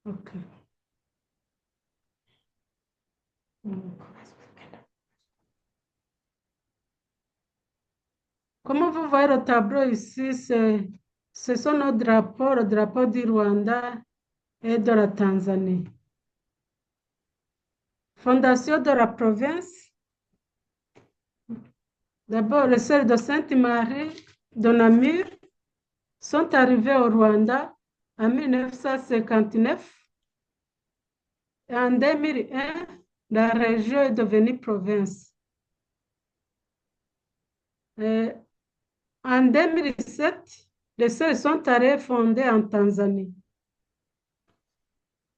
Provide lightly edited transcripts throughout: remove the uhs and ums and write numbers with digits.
Ok. Comme vous voyez le tableau ici, ce sont nos drapeaux, le drapeau du Rwanda et de la Tanzanie. Fondation de la province. D'abord, les sœurs de Sainte-Marie de Namur sont arrivées au Rwanda en 1959. Et en 2001, la région est devenue province. Et en 2007, les sœurs sont allées fonder en Tanzanie.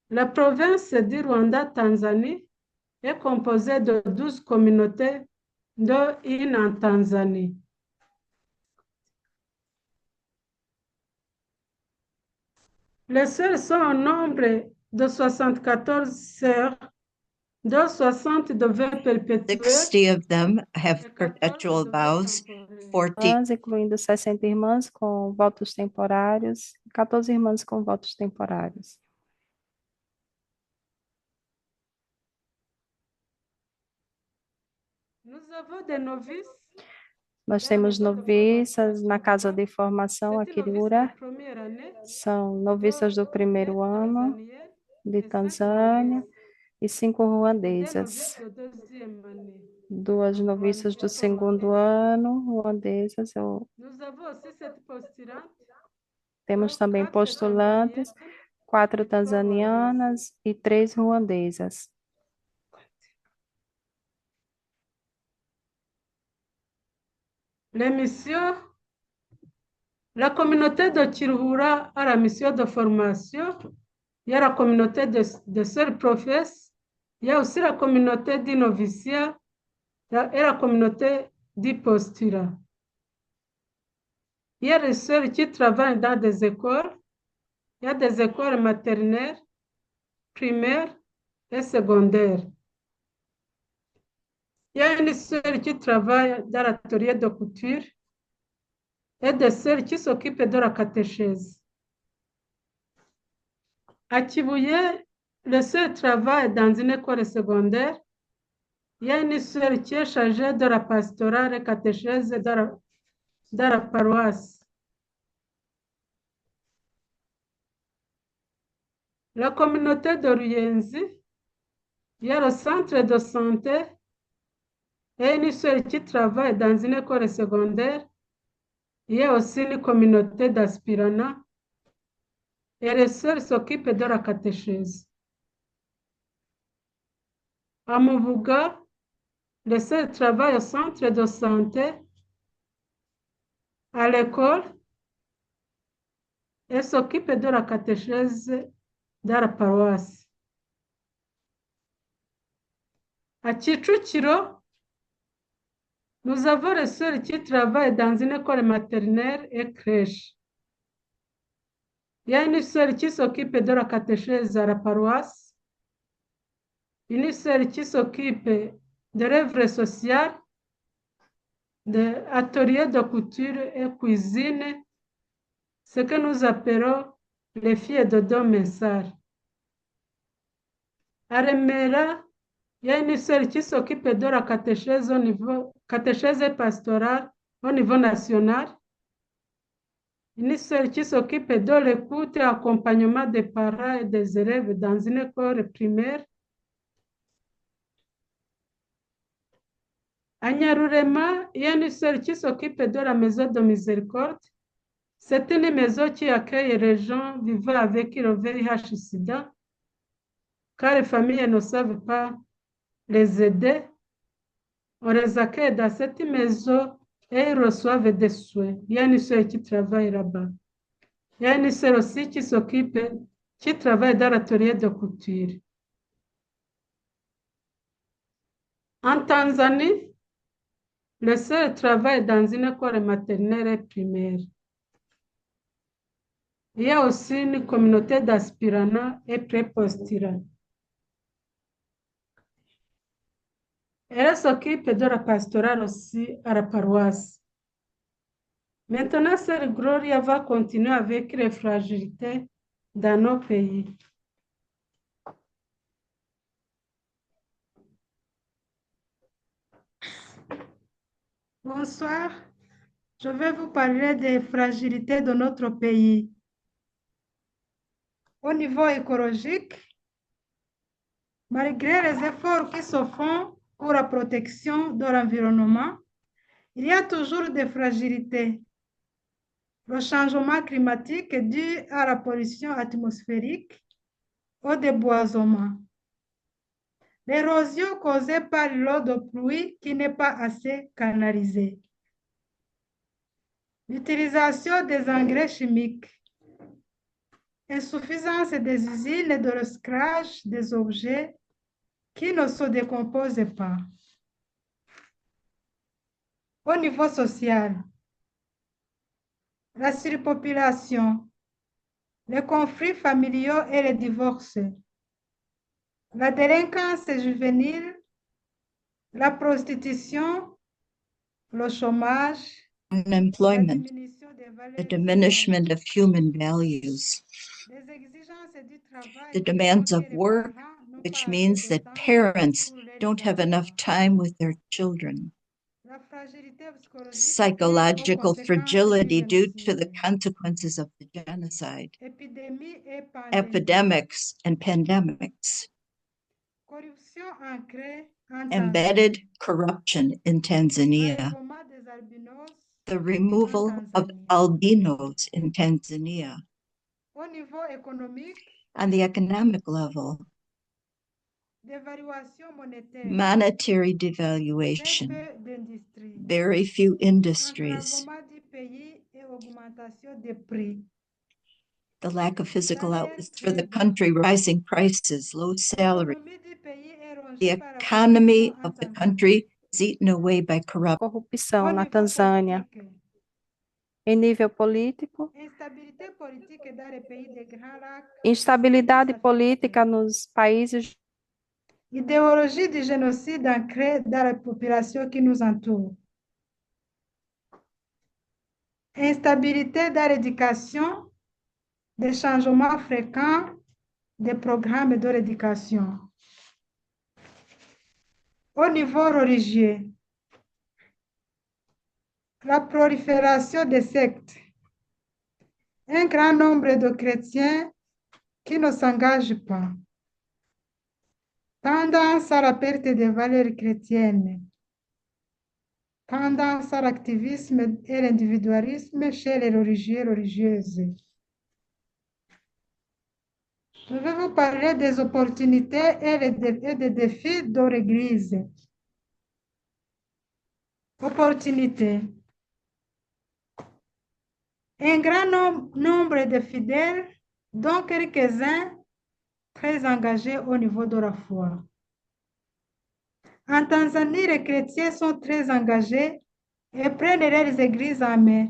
La province du Rwanda-Tanzanie est composée de 12 communautés, dont une en Tanzanie. Les sœurs sont au nombre de 74 sœurs, dont 60 de vœux perpétuels, 60 of them have et 14 perpetual de vœux vows, temporaires. 40 incluindo 60 irmãs com votos temporários, 14 irmãs com votos temporários. Nous avons des novices. Nós temos noviças na casa de formação, a Cette novice de Kirura. première année, São noviças do primeiro ano de Tanzânia e 5 des ruandesas. novices de deuxième année. 2 noviças do segundo ano, ruandesas. Nous avons aussi cette postulante. Temos também postulantes, 4 tanzanianas e 3 ruandesas. Les missions. La communauté de Kiruhura a la mission de formation. Il y a la communauté de sœurs professes. Il y a aussi la communauté du noviciat et la communauté du postulat. Il y a les sœurs qui travaillent dans des écoles. Il y a des écoles maternelles, primaires et secondaires. Il y a une sœur qui travaille dans l'atelier de couture et des sœurs qui s'occupent de la catéchèse. À Kibuye, le sœur travaille dans une école secondaire. Il y a une sœur qui est chargée de la pastorale et catéchèse dans la paroisse. La communauté de Ruyenzi, il y a le centre de santé et une sœur qui travaille dans une école secondaire. Il y a aussi une communauté d'aspirants et les sœurs s'occupent de la catéchèse. À Mubuga, les sœurs travaillent au centre de santé, à l'école, et s'occupent de la catéchèse dans la paroisse. À Kicukiro, nous avons les sœurs qui travaillent dans une école maternelle et crèche. Il y a une sœur qui s'occupe de la catéchèse à la paroisse, une sœur qui s'occupe de l'œuvre sociale, de l'atelier de couture et cuisine, ce que nous appelons les filles de Don Mensar. À Remera, il y a une sœur qui s'occupe de la catéchèse catéchèse pastorale au niveau national. Une sœur qui s'occupe de l'écoute et accompagnement des parents et des élèves dans une école primaire. À Nyarurema, il y a une sœur qui s'occupe de la maison de miséricorde. C'est une maison qui accueille les gens vivant avec le VIH-Sida, car les familles ne savent pas les aider. On les accueille dans cette maison et ils reçoivent des soins. Il y a une sœur qui travaille là-bas. Il y a une sœur aussi qui travaille dans l'atelier de couture. En Tanzanie, les sœurs travaillent dans une école maternelle et primaire. Il y a aussi une communauté d'aspirants et prépostulants. Elle s'occupe de la pastorale aussi à la paroisse. Maintenant, Sœur Gloria va continuer avec les fragilités dans nos pays. Bonsoir. Je vais vous parler des fragilités de notre pays. Au niveau écologique, malgré les efforts qui se font pour la protection de l'environnement, il y a toujours des fragilités. Le changement climatique est dû à la pollution atmosphérique, au déboisement. L'érosion causée par l'eau de pluie qui n'est pas assez canalisée. L'utilisation des engrais chimiques. Insuffisance des usines de recyclage des objets qui ne se décomposent pas. Au niveau social, la surpopulation, les conflits familiaux et les divorces, la délinquance juvénile, la prostitution, le chômage, la unemployment, diminution des valeurs the humaines, diminishment of human values, les exigences du travail the qui demands font of que les work, parents n'ont which pas assez means de that temps parents pour leurs don't have enough enfants. time with their children. La fragilité psychologique due aux Psychological conséquences du fragility due to the génocide. consequences of the genocide, Épidémie et pandémie. epidemics and pandemics, Corruption ancrée en embedded Tanzanie. corruption in Tanzania, Enlèvement des albinos the en removal of Tanzanie. albinos in Tanzania. Au niveau économique, On the economic level, dévaluation monétaire. monetary Très devaluation, peu d'industrie. very few industries, Enclavement du pays et augmentation des prix. the lack of physical Salaire outlets for the très bas. country, rising prices, low salary. L'économie du pays est The rongée par la economy corruption en of the Tanzanie. country is eaten away by corruption. Corrupção Au na niveau Tanzânia. politique, Em nível político, instabilité politique dans les pays des Grands Lacs, instabilidade política nos países, idéologie du génocide ancrée dans la population qui nous entoure, instabilité dans l'éducation, des changements fréquents des programmes de l'éducation. Au niveau religieux, la prolifération des sectes, un grand nombre de chrétiens qui ne s'engagent pas, tendance à la perte des valeurs chrétiennes, tendance à l'activisme et l'individualisme chez les religieux et religieuses. Je vais vous parler des opportunités et des défis de l'Église. Opportunités. Un grand nombre de fidèles, dont quelques-uns très engagés au niveau de la foi. En Tanzanie, les chrétiens sont très engagés et prennent leurs églises en main.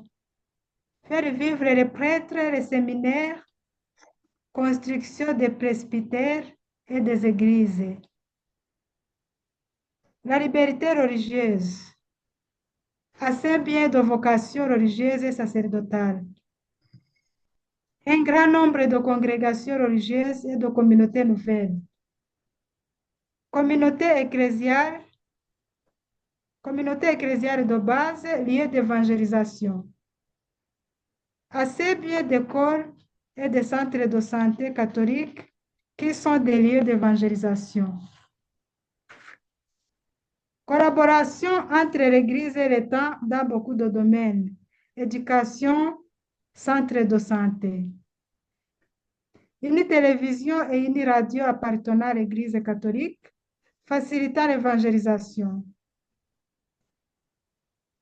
Faire vivre les prêtres, les séminaires, construction des presbytères et des églises. La liberté religieuse. Assez bien de vocations religieuses et sacerdotales. Un grand nombre de congrégations religieuses et de communautés nouvelles. Communauté ecclésiale de base, lieu d'évangélisation. Assez bien d'écoles et de centres de santé catholiques qui sont des lieux d'évangélisation. Collaboration entre l'Église et l'État dans beaucoup de domaines. Éducation, centre de santé. Une télévision et une radio appartenant à l'Église catholique facilitant l'évangélisation.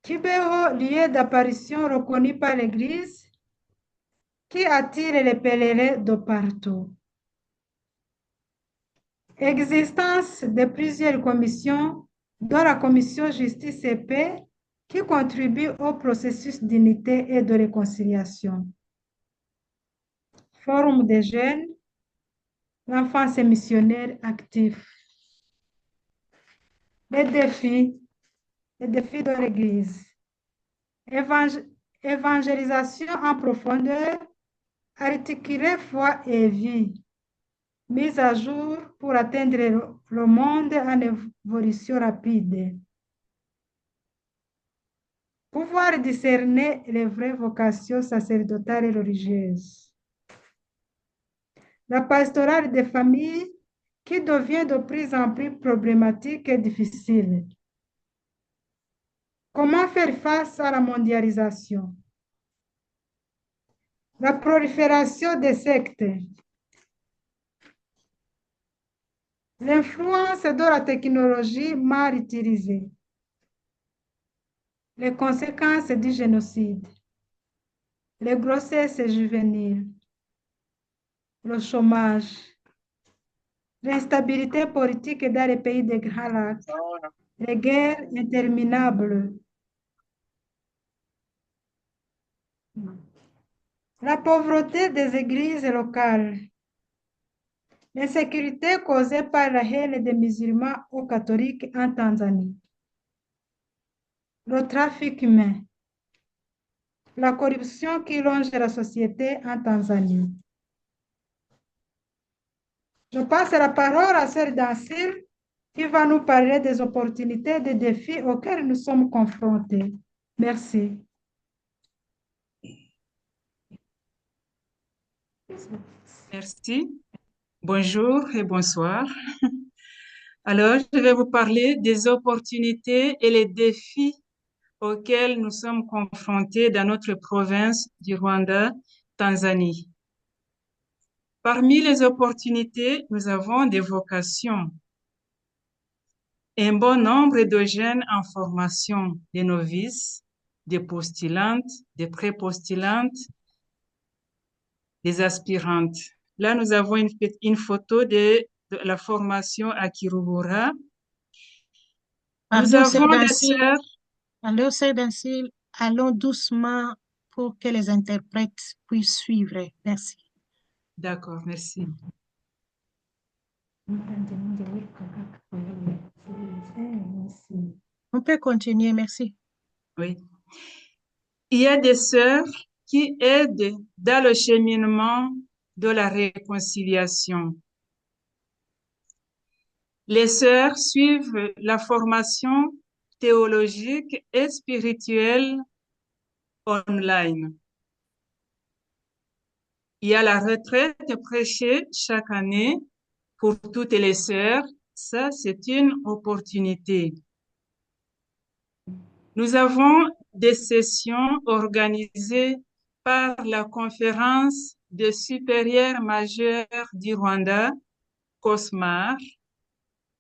Kibeho, lieu d'apparition reconnu par l'Église qui attire les pèlerins de partout. Existence de plusieurs commissions, dont la commission Justice et Paix, qui contribue au processus d'unité et de réconciliation. Forum des jeunes, l'enfance missionnaire actif. Les défis de l'Église. Évangélisation en profondeur, articuler foi et vie. Mise à jour pour atteindre le monde en évolution rapide. Pouvoir discerner les vraies vocations sacerdotales et religieuses. La pastorale des familles qui devient de plus en plus problématique et difficile. Comment faire face à la mondialisation? La prolifération des sectes. L'influence de la technologie mal utilisée. Les conséquences du génocide. Les grossesses juvéniles. Le chômage. L'instabilité politique dans les pays des Grands Lacs. Les guerres interminables. La pauvreté des églises locales. L'insécurité causée par la haine des musulmans aux catholiques en Tanzanie. Le trafic humain. La corruption qui ronge la société en Tanzanie. Je passe la parole à Sœur Dancil qui va nous parler des opportunités et des défis auxquels nous sommes confrontés. Merci. Merci. Bonjour et bonsoir. Alors, je vais vous parler des opportunités et les défis auxquels nous sommes confrontés dans notre province du Rwanda, Tanzanie. Parmi les opportunités, nous avons des vocations. Un bon nombre de jeunes en formation, des novices, des postulantes, des pré-postulantes, des aspirantes. Là, nous avons une photo de la formation à Kirubura. Nous avons des sœurs. Allô, Sœur Dancil, allons doucement pour que les interprètes puissent suivre. Merci. D'accord, merci. On peut continuer, merci. Oui. Il y a des sœurs qui aident dans le cheminement de la réconciliation. Les sœurs suivent la formation théologique et spirituelle online. Il y a la retraite prêchée chaque année pour toutes les sœurs. Ça, c'est une opportunité. Nous avons des sessions organisées par la conférence des supérieurs majeurs du Rwanda, COSMAR,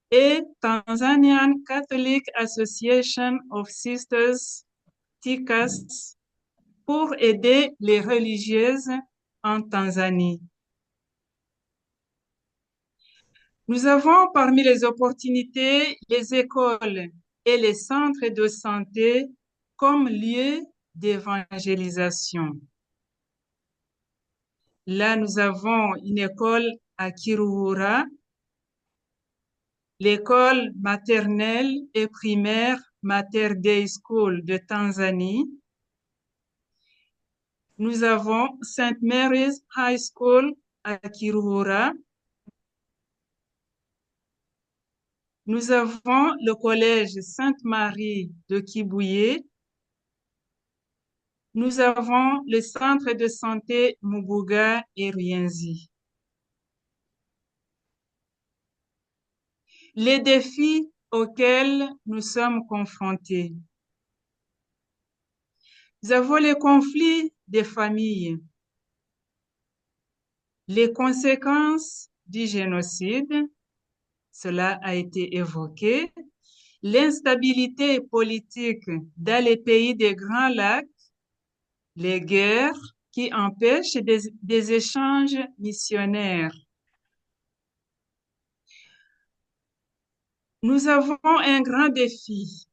et Tanzanian Catholic Association of Sisters, TICAS, pour aider les religieuses en Tanzanie. Nous avons parmi les opportunités les écoles et les centres de santé comme lieu d'évangélisation. Là, nous avons une école à Kiruhura, l'école maternelle et primaire Mater Dei School de Tanzanie. Nous avons St. Mary's High School à Kiruhura. Nous avons le collège Sainte-Marie de Kibuye. Nous avons le centre de santé Mubuga et Ruyenzi. Les défis auxquels nous sommes confrontés. Nous avons les conflits des familles, les conséquences du génocide, cela a été évoqué, l'instabilité politique dans les pays des Grands Lacs, les guerres qui empêchent des échanges missionnaires. Nous avons un grand défi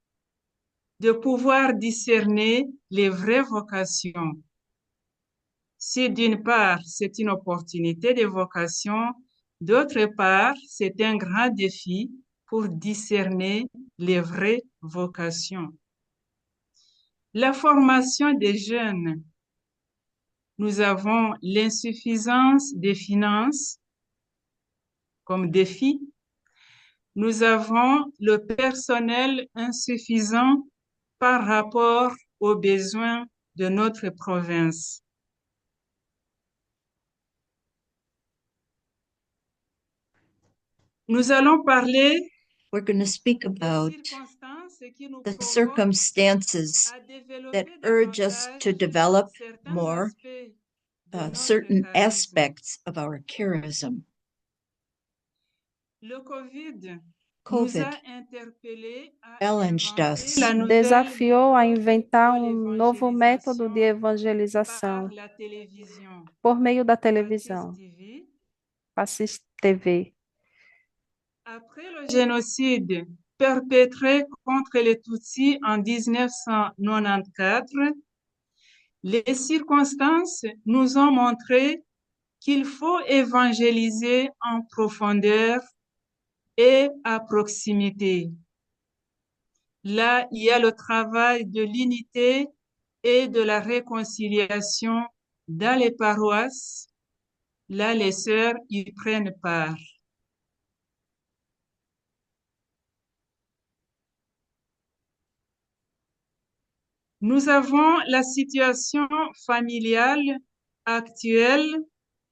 de pouvoir discerner les vraies vocations. Si d'une part, c'est une opportunité de vocation, d'autre part, c'est un grand défi pour discerner les vraies vocations. La formation des jeunes. Nous avons l'insuffisance des finances comme défi. Nous avons le personnel insuffisant par rapport aux besoins de notre province. Nous allons parler We're going to speak des about circonstances qui nous the provoquent circumstances à développer that urge us to davantage develop certains more aspects de notre certain charisme. aspects of our charism. Le COVID nous COVID a interpellés à challenged inventer us, la nouvelle Desafiou a méthode inventar de novo método de l'évangélisation evangelização par la télévision, por meio da Baptiste televisão, TV. Passis TV. Après le génocide perpétré contre les Tutsis en 1994, les circonstances nous ont montré qu'il faut évangéliser en profondeur et à proximité. Là, il y a le travail de l'unité et de la réconciliation dans les paroisses. Là, les sœurs y prennent part. Nous avons la situation familiale actuelle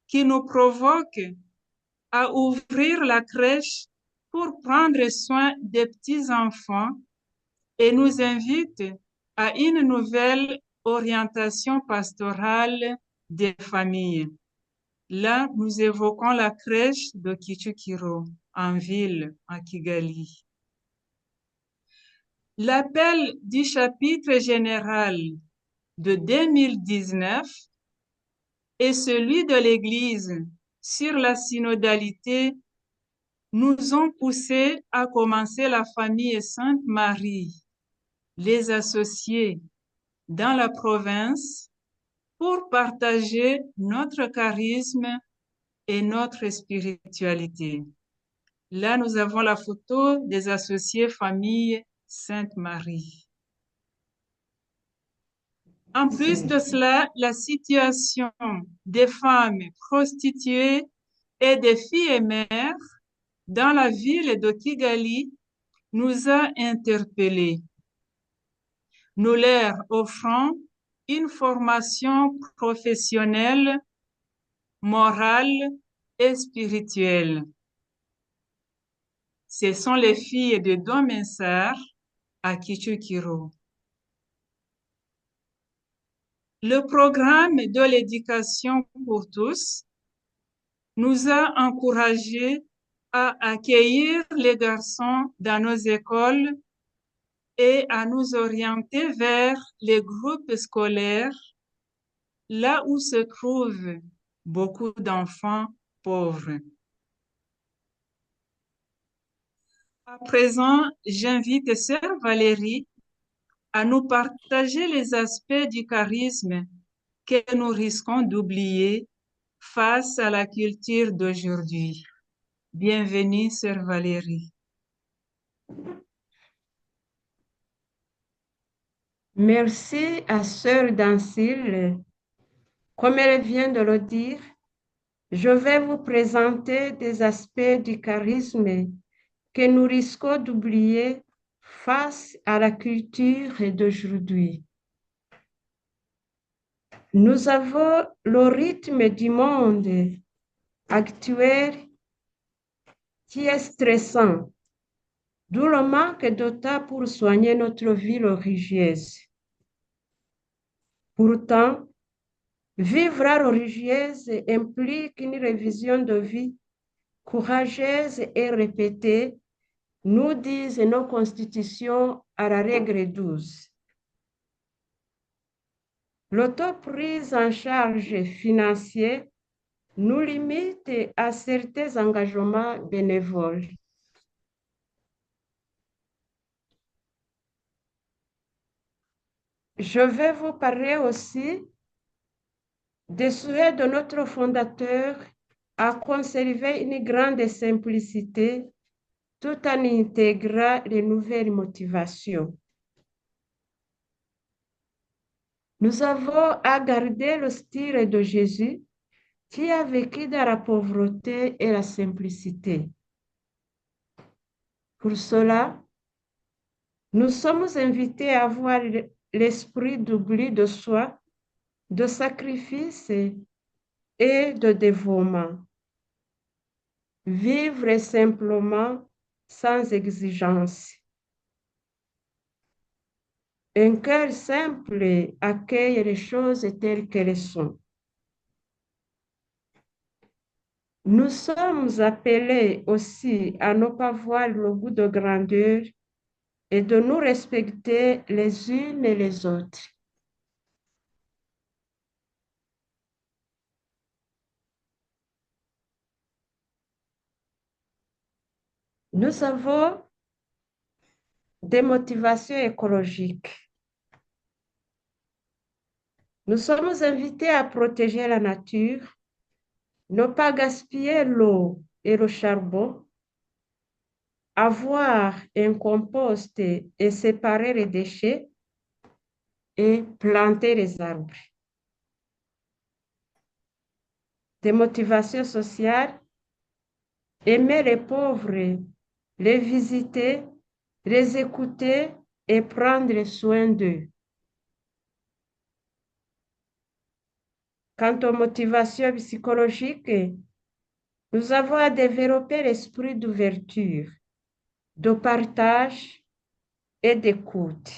qui nous provoque à ouvrir la crèche pour prendre soin des petits-enfants et nous invite à une nouvelle orientation pastorale des familles. Là, nous évoquons la crèche de Kichukiro, en ville, à Kigali. L'appel du chapitre général de 2019 et celui de l'Église sur la synodalité nous ont poussés à commencer la famille Sainte-Marie, les associés dans la province pour partager notre charisme et notre spiritualité. Là, nous avons la photo des associés famille Sainte-Marie. En plus de cela, la situation des femmes prostituées et des filles et mères dans la ville de Kigali nous a interpellés. Nous leur offrons une formation professionnelle, morale et spirituelle. Ce sont les filles de Domensar à Kichukiro. Le programme de l'éducation pour tous nous a encouragés à accueillir les garçons dans nos écoles et à nous orienter vers les groupes scolaires, là où se trouvent beaucoup d'enfants pauvres. À présent, j'invite Sœur Valérie à nous partager les aspects du charisme que nous risquons d'oublier face à la culture d'aujourd'hui. Bienvenue, Sœur Valérie. Merci à Sœur Dancile. Comme elle vient de le dire, je vais vous présenter des aspects du charisme que nous risquons d'oublier face à la culture d'aujourd'hui. Nous avons le rythme du monde actuel qui est stressant, d'où le manque de temps pour soigner notre vie religieuse. Pourtant, vivre religieuse implique une révision de vie courageuse et répétée, nous disent nos constitutions à la règle 12. L'autoprise en charge financière nous limite à certains engagements bénévoles. Je vais vous parler aussi des souhaits de notre fondateur à conserver une grande simplicité tout en intégrant les nouvelles motivations. Nous avons à garder le style de Jésus qui a vécu dans la pauvreté et la simplicité. Pour cela, nous sommes invités à voir l'esprit d'oubli de soi, de sacrifice et de dévouement. Vivre simplement sans exigence. Un cœur simple accueille les choses telles qu'elles sont. Nous sommes appelés aussi à ne pas voir le goût de grandeur et de nous respecter les unes et les autres. Nous avons des motivations écologiques. Nous sommes invités à protéger la nature, ne pas gaspiller l'eau et le charbon, avoir un compost et séparer les déchets et planter les arbres. Des motivations sociales, aimer les pauvres, les visiter, les écouter et prendre soin d'eux. Quant aux motivations psychologiques, nous avons à développer l'esprit d'ouverture, de partage et d'écoute.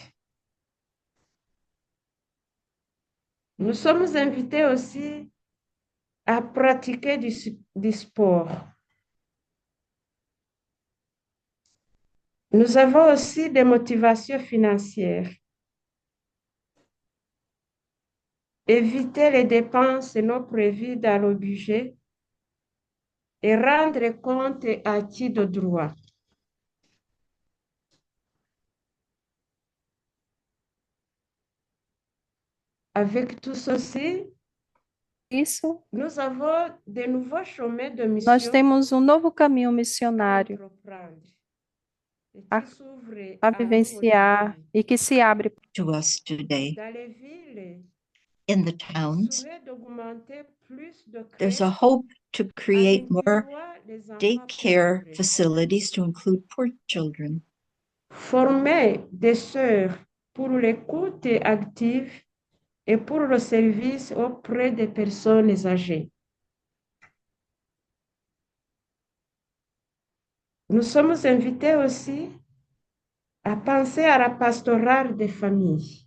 Nous sommes invités aussi à pratiquer du sport. Nous avons aussi des motivations financières. Éviter les dépenses non prévues dans le budget et rendre compte à qui de droit. Avec tout ceci, Isso, nous avons de nouveaux chemins de nós mission temos um novo caminho à missionário entreprendre et a, qui s'ouvre a à nous vivenciar aujourd'hui. e que se abre. to us today. Dans les villes, In the il towns, serait d'augmenter plus de there's a crèches hope to en create more incluant les enfants daycare pauvres. facilities to include poor children. Former des sœurs pour l'écoute active et pour le service auprès des personnes âgées. Nous sommes invités aussi à penser à la pastorale des familles,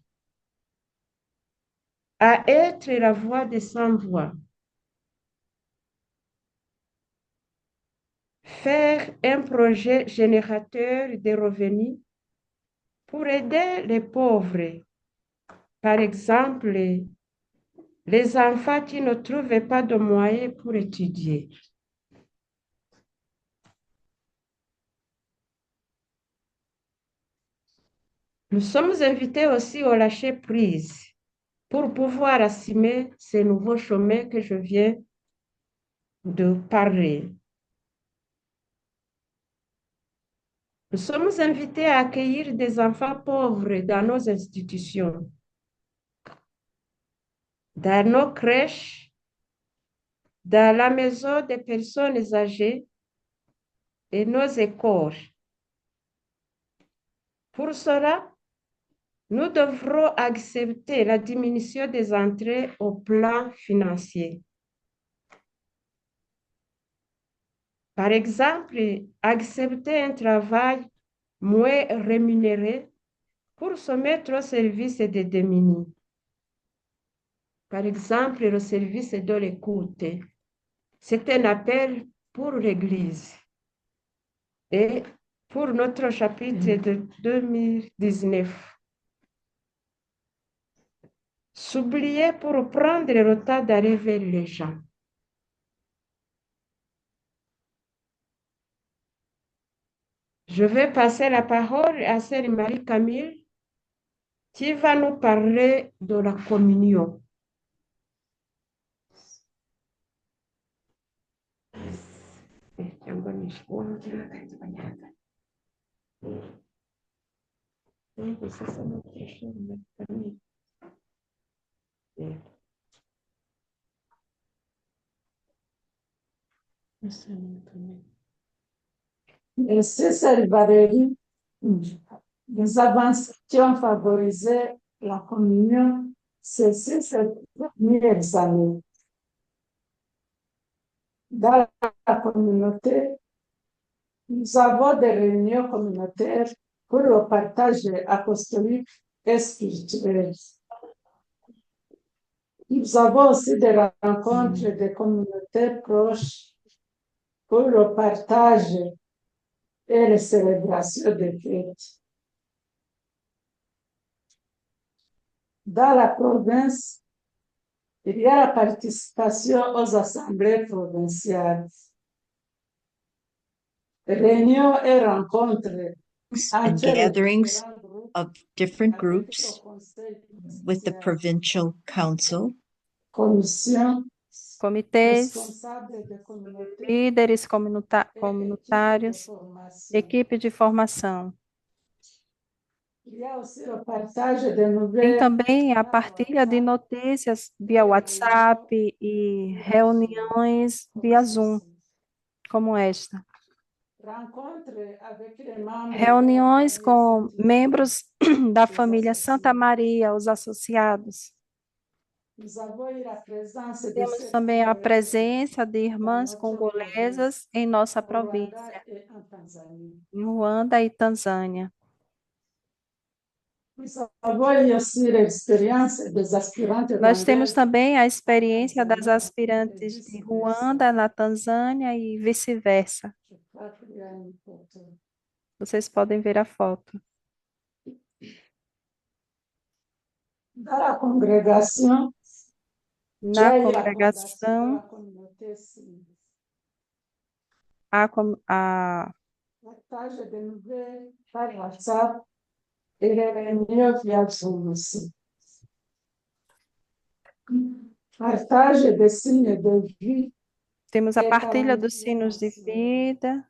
à être la voix des sans-voix, faire un projet générateur de revenus pour aider les pauvres. Par exemple, les enfants qui ne trouvent pas de moyens pour étudier. Nous sommes invités aussi au lâcher-prise pour pouvoir assumer ces nouveaux chemins que je viens de parler. Nous sommes invités à accueillir des enfants pauvres dans nos institutions, dans nos crèches, dans la maison des personnes âgées et nos écoles. Pour cela, nous devrons accepter la diminution des entrées au plan financier. Par exemple, accepter un travail moins rémunéré pour se mettre au service des démunis. Par exemple, le service de l'écoute. C'est un appel pour l'Église et pour notre chapitre de 2019. S'oublier pour prendre le temps d'aller vers les gens. Je vais passer la parole à Sœur Marie-Camille qui va nous parler de la communion. Merci, Sœur Valérie. Nous avons favorisé la communion, c'est ces premières années. Dans la communauté, nous avons des réunions communautaires pour le partage apostolique et spirituel. Nous avons aussi des rencontres des communautés proches pour le partage et les célébrations des fêtes. Dans la province, il y a la participation aux assemblées provinciales. Réunions et rencontres And entre les gatherings différents groupes of different avec groups le conseil with the provincial, provincial council, commission, Comitês, responsables de communauté líderes et équipe de comunitários, formation. equipe de formação. Il y a aussi le partage de Tem nouvelles também a par partilha de WhatsApp notícias via WhatsApp e reuniões via Zoom, como esta. rencontres avec les membres Reuniões de la com famille membros da família associés. Santa Maria, os associados. Nous avons eu la présence de Temos ces também a Congolaises presença de dans irmãs notre congolesas province, em nossa au Rwanda província, et en Tanzanie. em Ruanda e Tanzânia. Nous avons eu aussi l'expérience des aspirantes Nós temos rwandaises também a en experiência das Tanzanie et aspirantes de vice-versa. Ruanda na Tanzânia e vice-versa. Je crois qu'il y a une photo. Vocês podem ver a foto. Dans la congrégation, Na j'ai eu la fondation de congregação, la communauté cible. a Partage de nouvelles par WhatsApp et les réunions via Zoom aussi. Partage des signes de vie temos a et partilha dos calendrier sinos de mensuel. vida,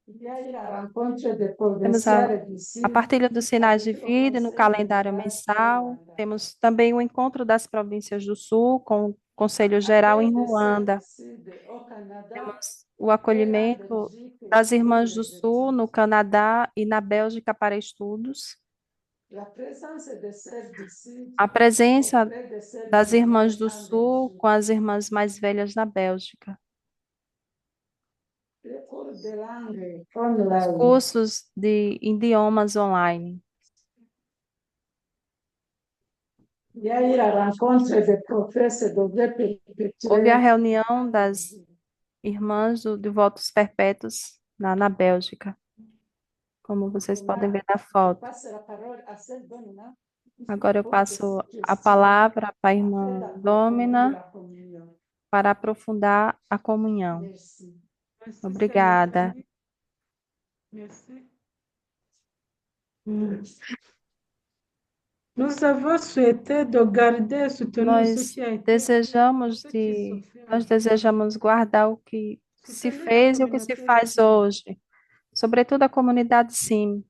Il y a eu la rencontre des temos a provinciales d'ici a partilha dos sinais de avec le vida no conseil calendário général du mensal. Rwanda. Temos também o encontro das províncias do Sul com o Conselho Geral em Accueil de celles Ruanda. du Sud au Canada Temos o et en acolhimento Belgique das pour irmãs do les Sul no études. Canadá e na Bélgica para estudos. La présence de celles du Sud A presença auprès de celles das plus irmãs vieilles do en Sul Belgique. com as irmãs mais velhas na Bélgica. Les cours de langue Os online. cursos de idiomas online. Il y a eu la rencontre des professeurs de Houve a perpétuer reunião das irmãs de votos perpétuos na Bélgica, como vocês podem ver na foto. passe la parole à celle Domina Agora eu pour passo des a questions palavra para a afin irmã d'approfondir Dômina la communion. para aprofundar a comunhão. Merci. Merci, Obrigada. Sœur Merci. Nous avons souhaité de garder et soutenir ce Nós qui a été desejamos ce qui se de, fait nós en desejamos guardar o que se Soutenir la fez e o que se communauté faz cible. hoje, sobretudo a comunidade SIM.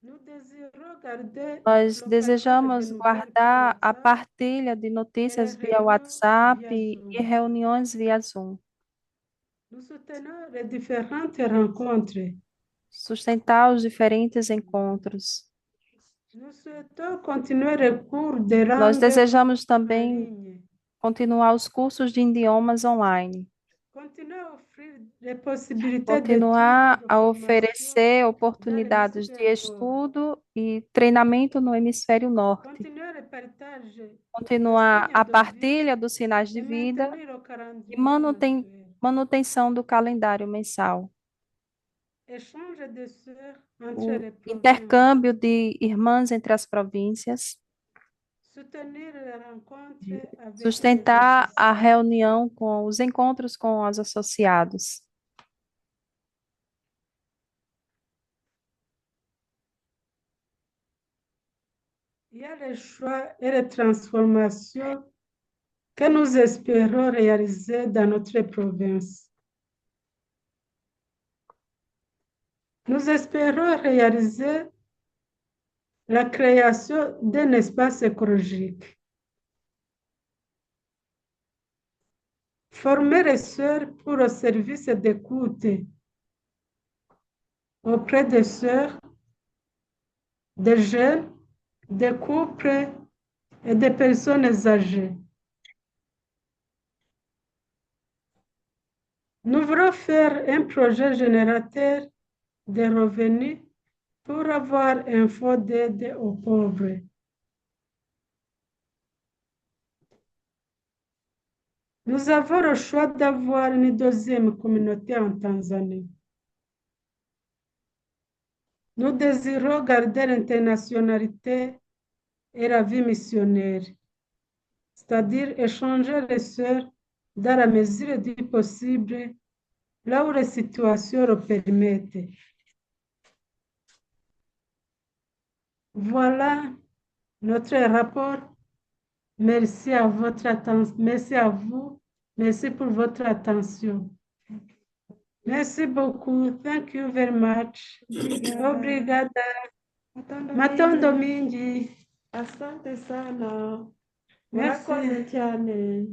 Nous désirons garder Nós le partage desejamos de nouvelles guardar par a WhatsApp partilha de notícias et les via réunions WhatsApp via e Zoom. reuniões via Zoom. Nous soutenons les différentes rencontres. Sustentar os diferentes encontros. Nous souhaitons continuer les cours de Nós langue desejamos en também ligne. continuar os cursos de idiomas online. Continuer à offrir des possibilités Continuar d'études et de a formation oferecer dans oportunidades l'hémisphère de nord. estudo e treinamento no hemisfério norte. Continuer le partage des Continuar signes a de vie partilha dos sinais de et vida maintenir le e calendrier mensuel. manutenção do calendário mensal. Échange de sœurs entre O les provinces. intercâmbio de irmãs entre as províncias. Soutenir les rencontres avec les Sustentar a associés. reunião com os encontros com os associados. Il y a les choix et les transformations que nous espérons réaliser dans notre province. Nous espérons réaliser la création d'un espace écologique. Former les sœurs pour le service d'écoute auprès des sœurs des jeunes, des couples et des personnes âgées. Nous voulons faire un projet générateur de revenus pour avoir un fonds d'aide aux pauvres. Nous avons le choix d'avoir une deuxième communauté en Tanzanie. Nous désirons garder l'internationalité et la vie missionnaire, c'est-à-dire échanger les sœurs dans la mesure du possible, là où les situations le permettent. Voilà notre rapport. Merci à votre attention. Merci à vous. Merci pour votre attention. Merci beaucoup. Thank you very much. Obrigada. Matondo mingi. Asante sana. Merci. Murakoze cyane.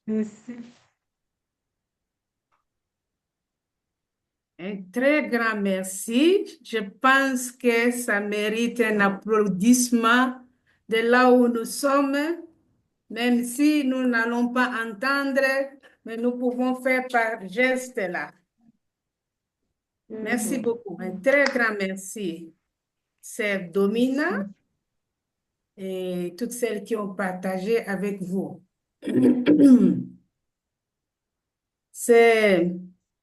Merci. Un très grand merci. Je pense que ça mérite un applaudissement de là où nous sommes, même si nous n'allons pas entendre, mais nous pouvons faire par geste là. Merci beaucoup. Un très grand merci, sœur Domina et toutes celles qui ont partagé avec vous.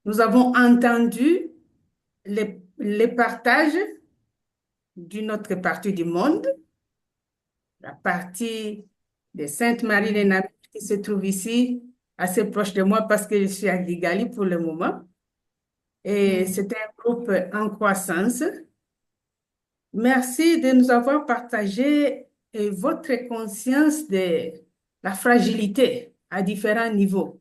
Nous avons entendu les partages d'une autre partie du monde, la partie de Sainte-Marie de Namibie qui se trouve ici, assez proche de moi parce que je suis à Kigali pour le moment. Et c'est un groupe en croissance. Merci de nous avoir partagé votre conscience de la fragilité à différents niveaux.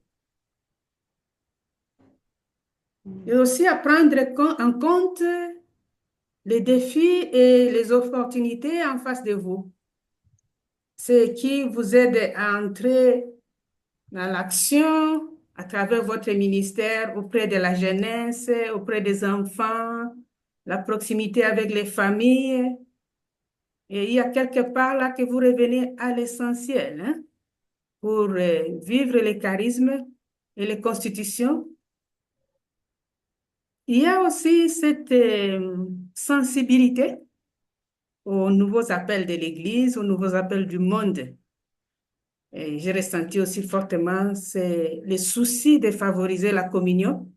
Et aussi à prendre en compte les défis et les opportunités en face de vous. Ce qui vous aide à entrer dans l'action à travers votre ministère auprès de la jeunesse, auprès des enfants, la proximité avec les familles. Et il y a quelque part là que vous revenez à l'essentiel, hein, pour vivre les charismes et les constitutions. Il y a aussi cette sensibilité aux nouveaux appels de l'Église, aux nouveaux appels du monde. Et j'ai ressenti aussi fortement le souci de favoriser la communion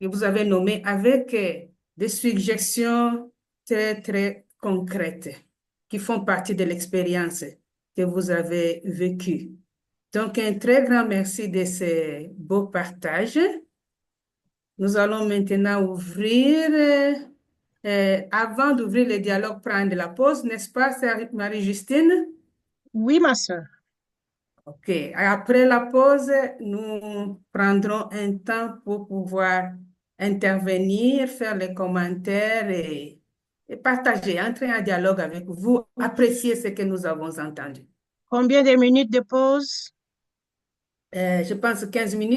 que vous avez nommé avec des suggestions très, très concrètes qui font partie de l'expérience que vous avez vécue. Donc, un très grand merci de ces beaux partages. Nous allons maintenant ouvrir, avant d'ouvrir le dialogue, prendre la pause, n'est-ce pas, Marie-Justine? Oui, ma sœur. OK. Après la pause, nous prendrons un temps pour pouvoir intervenir, faire les commentaires et partager, entrer en dialogue avec vous, apprécier ce que nous avons entendu. Combien de minutes de pause? Je pense 15 minutes.